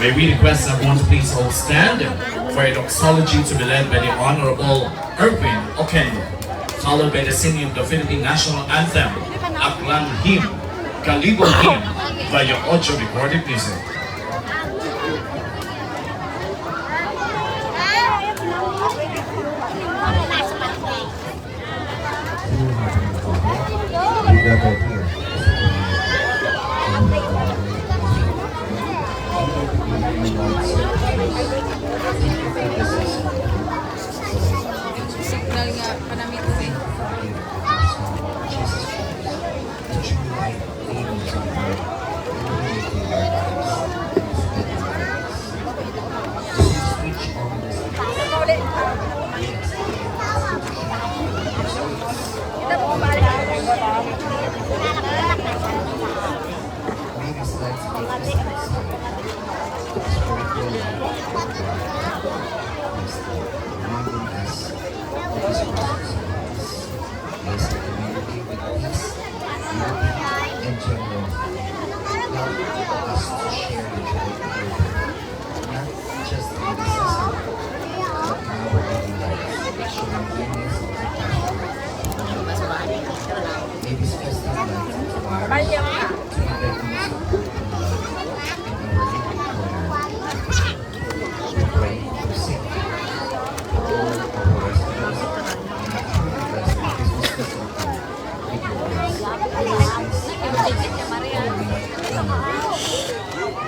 May we request everyone to please hold stand for a doxology to be led by the Honorable Erwin Oquendo, followed by the singing of the Philippine National Anthem, Aklan Hymn, Kalibong Hymn, via audio recorded music. Signal nga panamit ko eh.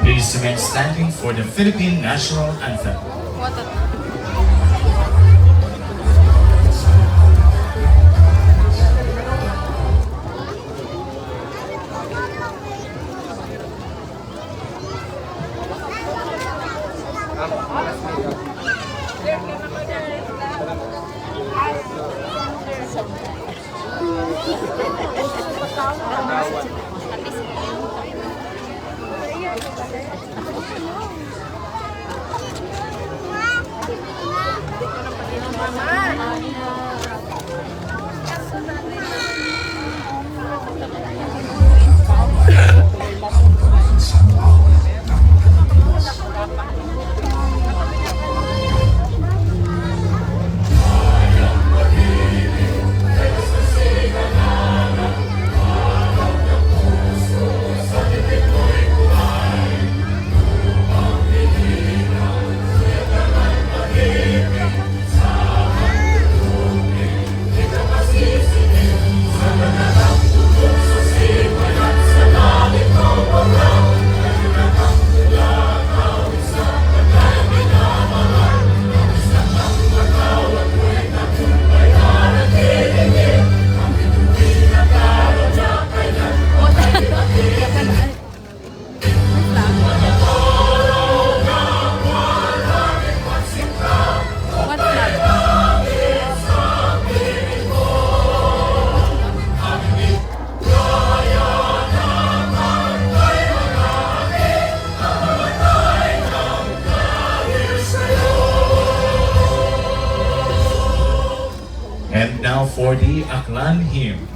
Please remain standing for the Philippine National Anthem. What a... And now for the Aklan Hymn.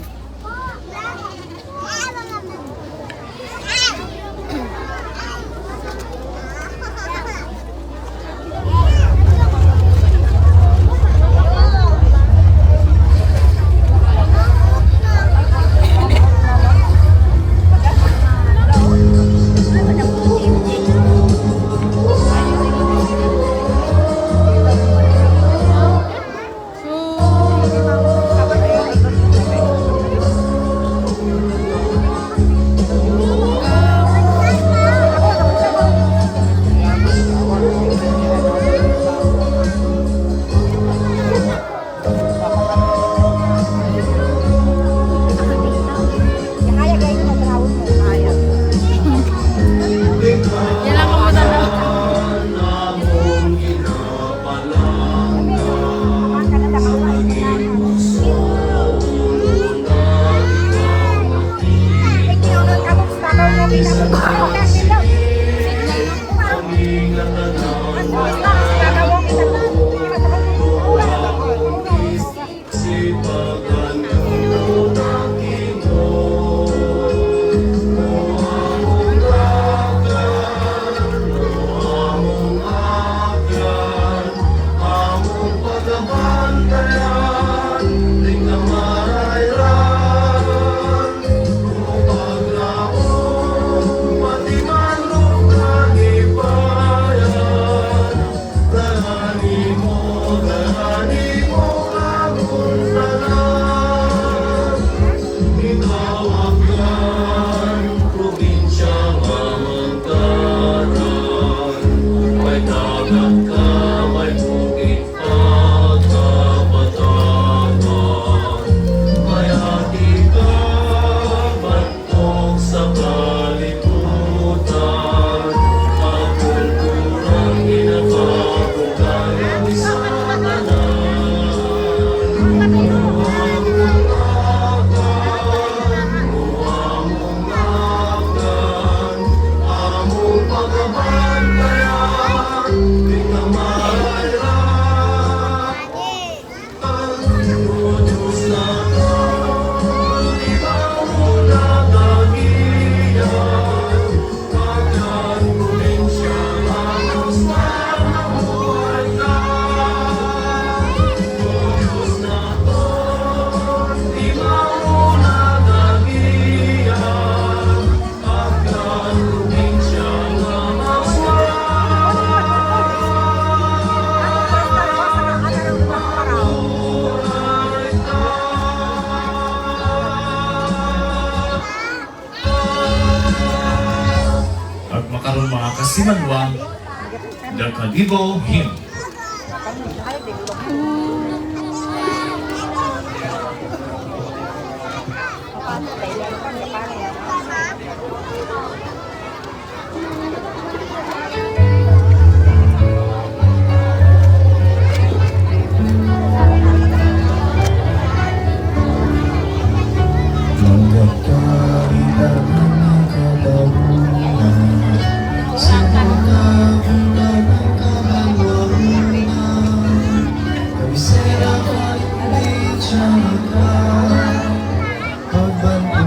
Simanwang, the Kalibo Hymn.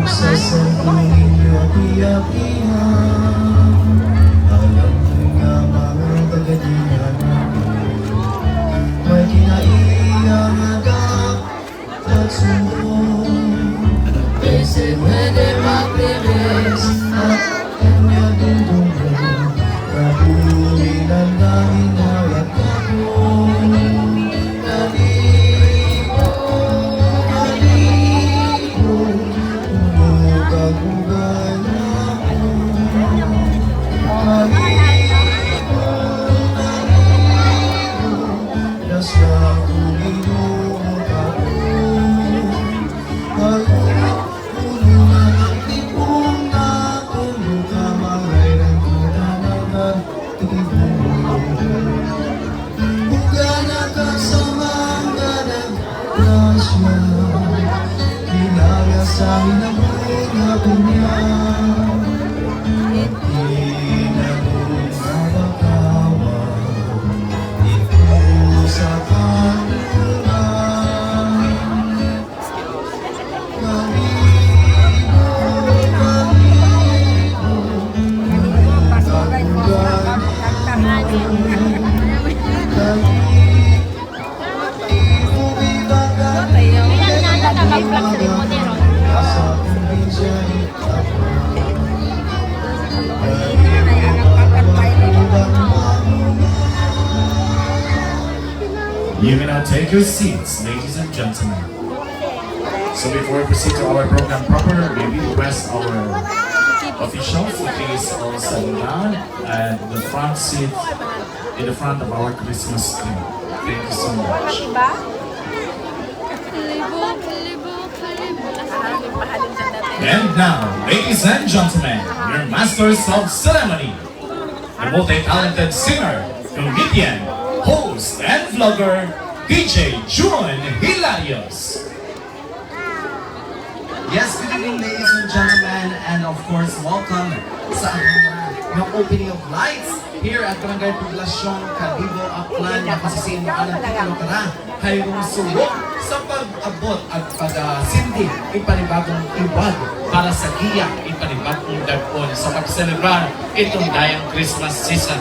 Sa sangguni niyo api-apihan, alam ko nga mga tagadihan namin, may kinaiyang agap at sumbong. Bese puede magpibis at kanya din dumong, kapuhin ang daming hayat ako. Sabi ng mga punya, hindi na mo mabakawa, ito sa kanila. Kalibo, You may now take your seats, ladies and gentlemen. So before we proceed to our program proper, may we request our officials to please all settle down at the front seat in the front of our Christmas tree. Thank you so much. And now, ladies and gentlemen, your masters of ceremony, the multi-talented singer, comedian, host, and vlogger, DJ June Hilarios. Yes, good evening ladies and gentlemen, and of course, welcome sa ng opening of lights here at Barangay Poblacion, Kalibo, Aklan, na kasisinuan ng Tikalo Kara, hayong sulok sa pag-abot at pag-sindi ipanibagong iwag para sa giya ipanibagong dagpon sa pag-celebrar itong dayang Christmas season.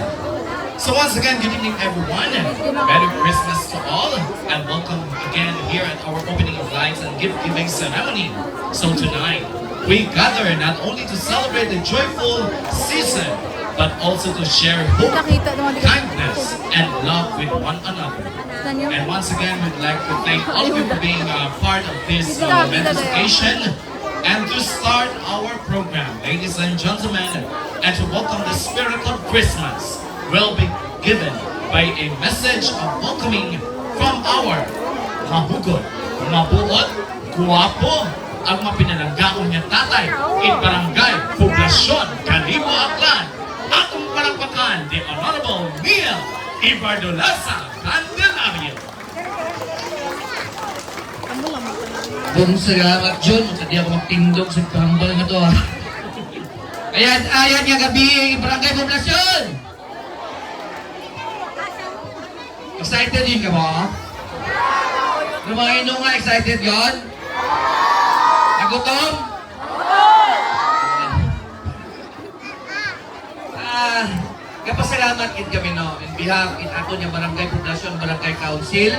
So once again, good evening everyone, Merry Christmas to all, and welcome again here at our opening of lights and gift-giving ceremony. So tonight, we gather not only to celebrate the joyful season, but also to share hope, kindness, and love with one another. And once again, we'd like to thank all of you for being part of this momentous occasion, and to start our program, ladies and gentlemen, and to welcome the spirit of Christmas, will be given by a message of welcoming from our mahugot, mabuot, guwapo, ang mapinalanggaon niya tatay in Barangay Poblacion, Kalibo, Aklan. Atong palakpakan, the Honorable Neil Ibardolasa Candelario. Doon salamat John, hindi ako magtindog sa tambal na to. Ayan nga gabi, Barangay Poblacion. Excited yun ka ba? Ano mga inong nga, excited yun? Nagutom? Kapasalamat kit kami no. In behalf, ako niya Barangay Poblacion, Barangay Council,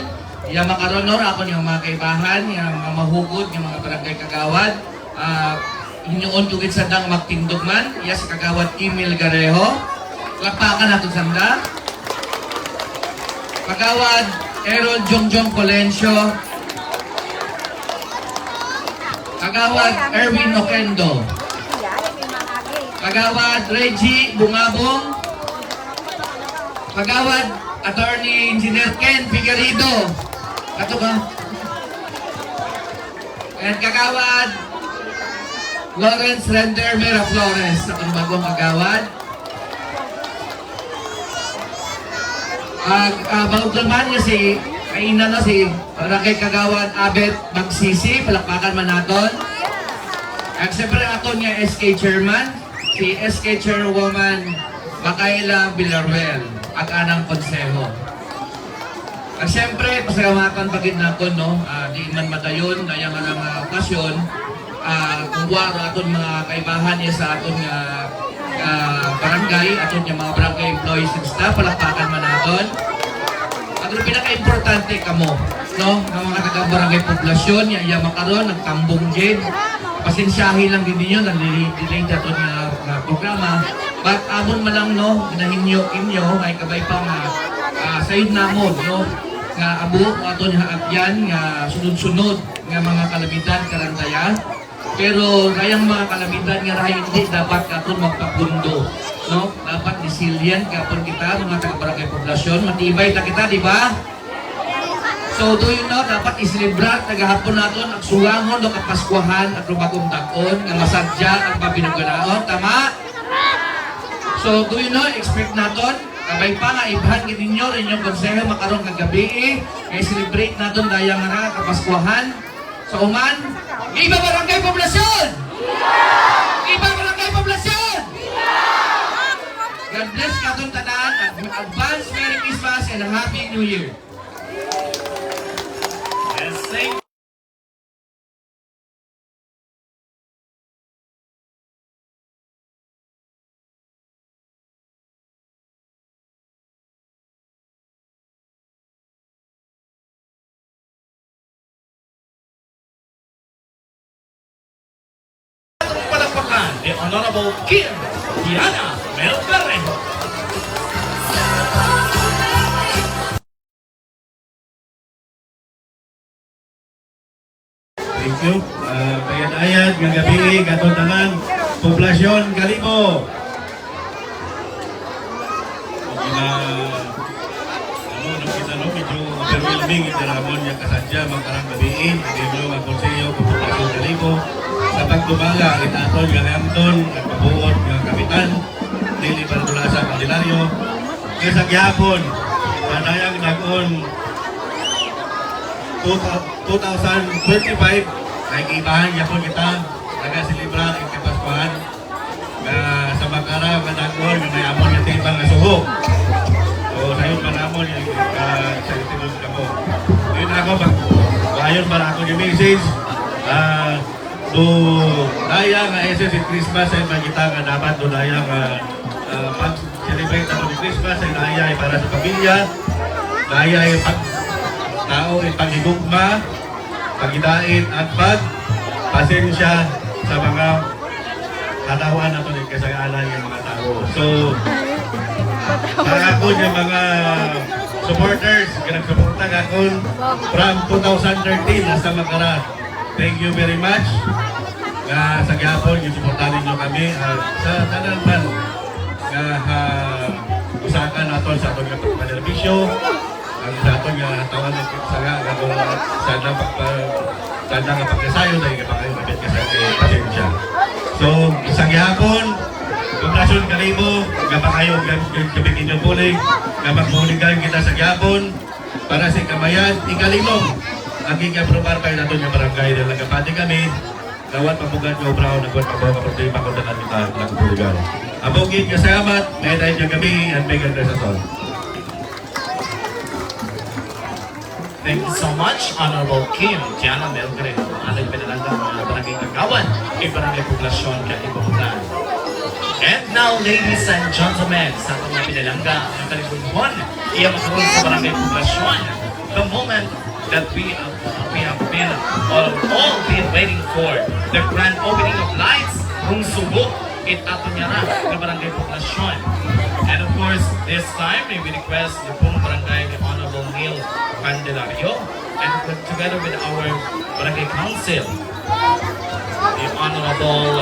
yung mga karonor, ako niya mga kaibahan, yung mga mahugod, yung mga barangay kagawad, hinyoon tugid sandang magtindog man, iya sa kagawad Kimil Garejo, lapakan natin sanda, kagawad Errol Jongjong Colencio, kagawad Erwin Oquendo, kagawad Reggie Bungabong, Kagawad, Attorney Engineer Ken Figueredo. Kato ba? And Kagawad, Lawrence Render Mera Flores. Ang bagong kagawad. Bago naman niya si Kaina na si Rakay Kagawad Abet Magsisi. Palakpakan man naton. At siyempre ato niya SK Chairman, si SK Chairwoman Makaila Villarreal at anang konseho. At siyempre, pasalamatan pagid na ko, no? Di man madayon, na yung okasyon, kung waro aton mga kaibahan niya sa aton barangay, aton yung mga barangay employees and staff, palakpakan man naton. At yung pinaka-importante kamo, no? Ng mga taga-barangay poblasyon, yung makaroon, nagtambong din. Pasensyahin lang din ninyo, nag-delay na ito na programa. But amon man lang, no, ginahinyo inyo, ay kabay pa nga sayod namon, no, nga abo ato niya akyan, nga sunod-sunod nga mga kalamitan karantaya. Pero kayang mga kalamitan nga rahay hindi dapat aton magpapundo, no? Dapat resilient kapon kita, mga taga-barangay poblasyon, matibay ta kita, di ba? So, do you know, dapat isilibrat, nagahapon natin, ang sulangon, no, kapaskuhan, at lumagong takon, nga masadya, at mapinuganaon, tama? So, do you know, expect natin, kabay pa nga, ibahan ninyo, inyong konseho, makaroon kagabi, i-celebrate natin, dayang nga, kapaskuhan, sa uman, iba barangay poblasyon! Iba barangay poblasyon! God bless katong tanan, at advance Merry Christmas and a Happy New Year! Yes, thank palakpakan, the Honorable Kim Diana Melgarejo. Thank you. Bayad-ayad, ng gabi, gatong tanan, poblasyon, Kalibo. Nakita no, medyo overwhelming ito ramon yung kasadya, magkarang gabi, medyo ang konseyo, poblasyon, Kalibo. Sa pagdumaga, itaton, gagamton, nagpabuot, ng kapitan, Dili Bardulasa, Candelario. Kaya sa gyapon, madayang nag-on 2025, nag-ibahan yapon kita, nag-silibra ang kapaskuhan. Sa Magara, Madagor, may amon yung tibang na suho. So, sayon pa namon yung sa itinod ka mo. Yun ako, bayon para ako yung message. Do daya nga SS in Christmas ay magita nga dapat do daya nga pag-celebrate ako ng Christmas ay daya ay para sa pamilya. Daya ay tao ay pagigugma, pagidait at pasensya sa mga katawan na ito ng kasagalan ng mga tao. So, para ako yung mga supporters, nagsuporta ako from 2013 hasta Magara. Thank you very much. Sa gyapon, yung suportahan ninyo kami. Sa tanan man, usakan natin sa atong pagpapalabisyo. Ang sa ato nga tawan ng sana nga pagkasayo dahil ka kayo mabit ka sa pasensya. So, isang gihapon, Poblasyon Kalibo, gapa kayo gabigin yung bulig, magbuligan kita sa gihapon para sa kamayan, ikalimong ang ikaprobar kayo natin yung barangay na nagapati kami, gawat pabugan yung brown, nagawat pabugan kapag pa ko na kita nagbuligan. Abogin ka salamat, may tayo yung gabi, at may ganda sa son. Thank you so much, Honorable Kim Diana Melgarejo, ating pinalanggang mga barangay kagawan, barangay poblasyon, Kalibutan. And now, ladies and gentlemen, sa itong mga pinalangga ng Kalibutan, iya makaroon sa barangay poblasyon, the moment that we have been all been waiting for, the grand opening of lights, kung subok, itato niya na ng barangay poblasyon. And of course, this time, we request the Pong Barangay, the Honorable Neil Candelario, and together with our Barangay Council, the Honorable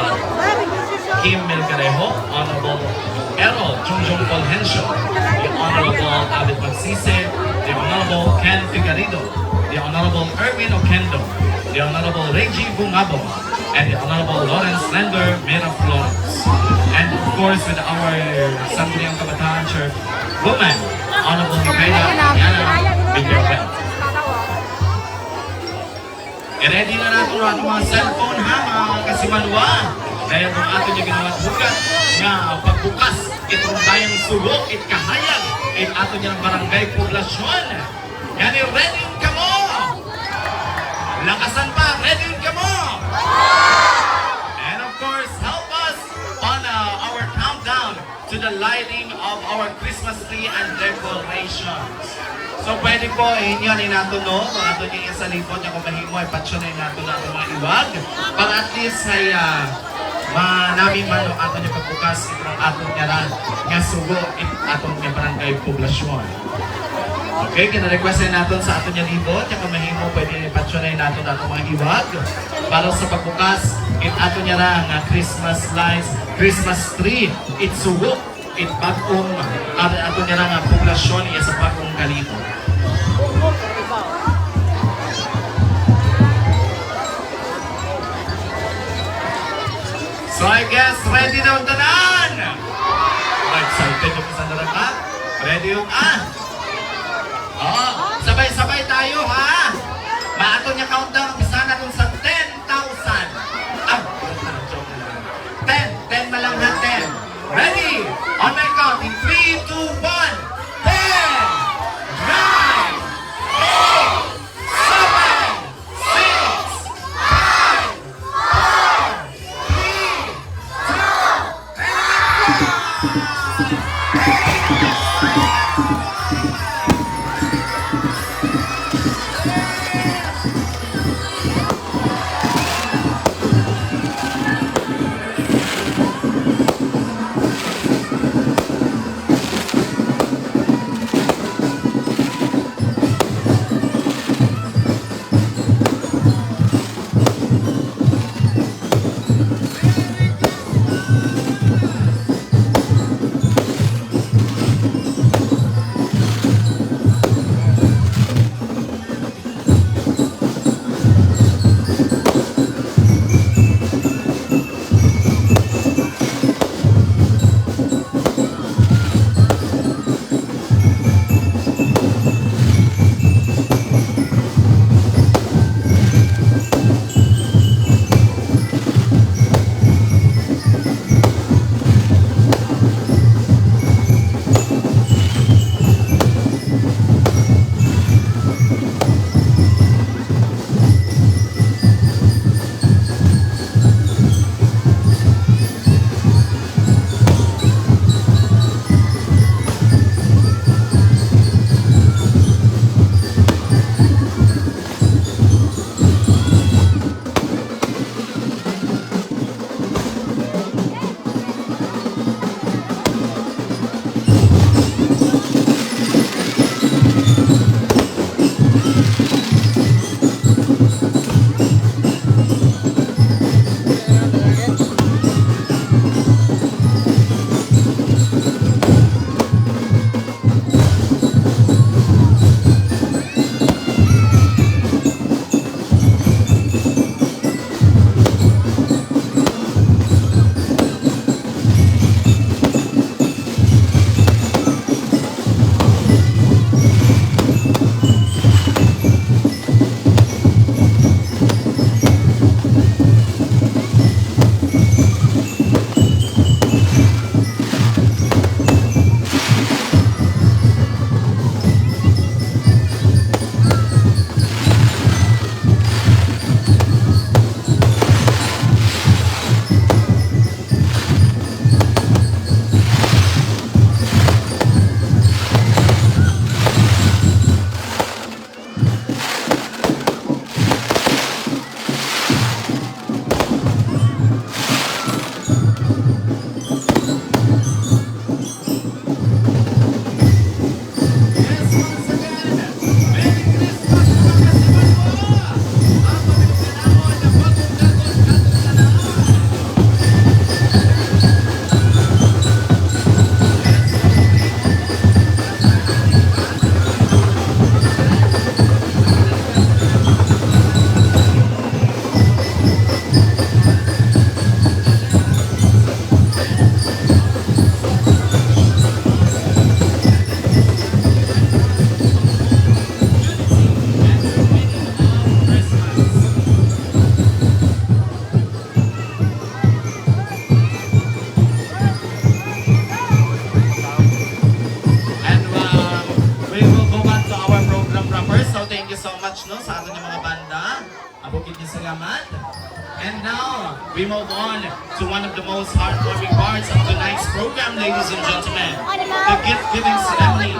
Kim Melgarejo, Honorable Errol Jungjong Polhencio, the Honorable David Magsise, the Honorable Ken Figarido, the Honorable Erwin Oquendo, the Honorable Reggie Bungabo, and the Honorable Lawrence Lender Miraflores. And of course, with our Sangguniang Kabataan Church woman, Honorable Miguela Yana Villarreal. I-ready na natin ang mga cellphone ha, mga kasimanwa. Dahil kung ato niya ginawa bukat nga pagbukas, itong tayang sulok, kahayag, ato niya ng barangay poblasyon. Yan ready ka mo! Lakasan pa, ready ka mo! And of course, help us on our countdown to the lighting of our Christmas tree and decorations. So pwede po inyo ni nato no, kung ato niya sa lipod niya kung mahimo ay patsyo na nato na mga iwag para at least ay namin man ato niya pagbukas itong ato niya ran nga sugo atong niya barangay poblasyon. Okay, kina-request na natin sa ato niya lipod niya kung mahimo pwede ni patsyo na nato na mga iwag para sa pagbukas ato niya ran nga Christmas lights, Christmas tree, sugo bagong ato niya ran nga poblasyon iya sa bagong kalito. So I guess ready na ang tanan! Excited yung isa na ka? Ready yung sabay-sabay tayo ha! Maato niya countdown, umpisa na dun sa 10,000! 10 malang ha, 10! Ready? On my count, in 3, 2, 1, 10! 9! 8! 7! 6! 5! 4! 3! 2! 1! no, sa ating mga banda. Abukit niyo salamat. And now, we move on to one of the most heartwarming parts of tonight's program, ladies and gentlemen, the gift-giving ceremony.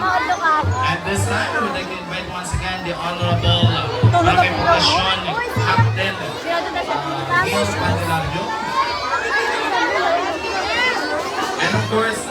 At this time, I would like to invite once again the Honorable Barangay Poblacion Captain Gil Candelario